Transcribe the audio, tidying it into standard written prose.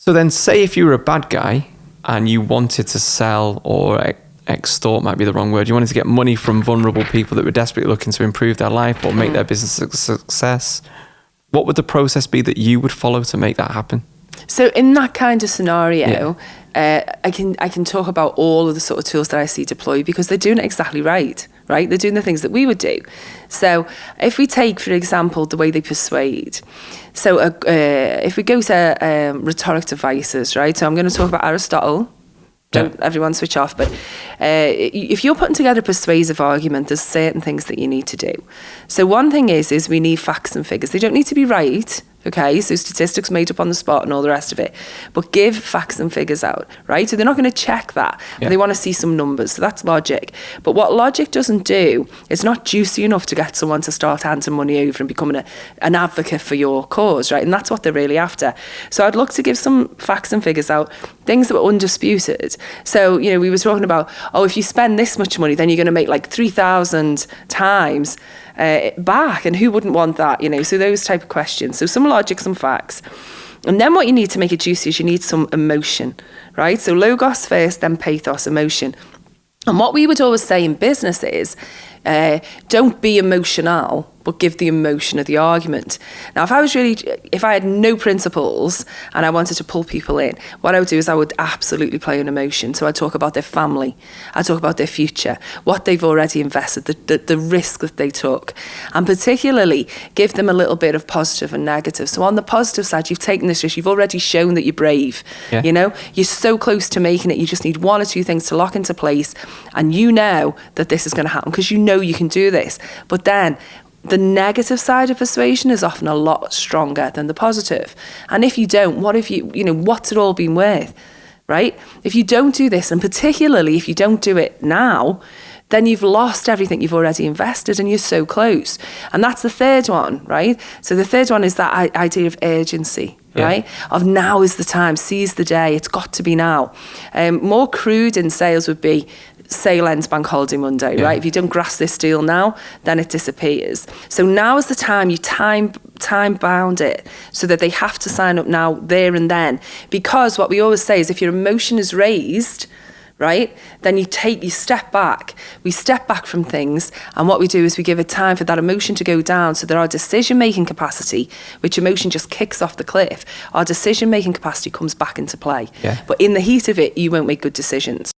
So then say if you were a bad guy and you wanted to sell or extort might be the wrong word. You wanted to get money from vulnerable people that were desperately looking to improve their life or make their business a success. What would the process be that you would follow to make that happen? So in that kind of scenario, I can talk about all of the sort of tools that I see deployed because they're doing it exactly right? They're doing the things that we would do. So if we take, for example, the way they persuade. So if we go to rhetoric devices, right? So I'm going to talk about Aristotle. Don't everyone switch off. But if you're putting together a persuasive argument, there's certain things that you need to do. So one thing is we need facts and figures. They don't need to be right. Okay, so statistics made up on the spot and all the rest of it. But give facts and figures out, right? So they're not going to check that. But they want to see some numbers. So that's logic. But what logic doesn't do, it's not juicy enough to get someone to start handing money over and becoming an advocate for your cause, right? And that's what they're really after. So I'd look to give some facts and figures out, things that were undisputed. So, we were talking about, if you spend this much money, then you're going to make like 3,000 times back, and who wouldn't want that? So those type of questions. So some logic, some facts, and then what you need to make it juicy is you need some emotion, right? So logos first, then pathos, emotion. And what we would always say in business is, don't be emotional, but give the emotion of the argument. Now, if I had no principles and I wanted to pull people in, what I would do is I would absolutely play on emotion. So I'd talk about their family, I'd talk about their future, what they've already invested, the risk that they took, and particularly give them a little bit of positive and negative. So on the positive side, you've taken this risk, you've already shown that you're brave. You're so close to making it, you just need one or two things to lock into place, and you know that this is going to happen because you know you can do this. But then the negative side of persuasion is often a lot stronger than the positive. And if you don't, what's it all been worth, right? If you don't do this, and particularly if you don't do it now, then you've lost everything you've already invested and you're so close. And that's the third one, right? So the third one is that idea of urgency, right? Of now is the time, seize the day, it's got to be now. More crude in sales would be, sale ends Bank Holiday Monday, right? If you don't grasp this deal now, then it disappears. So now is the time, you time bound it so that they have to sign up now, there and then. Because what we always say is if your emotion is raised, right, then you step back. We step back from things, and what we do is we give it time for that emotion to go down so that our decision-making capacity, which emotion just kicks off the cliff, our decision-making capacity comes back into play. But in the heat of it, you won't make good decisions.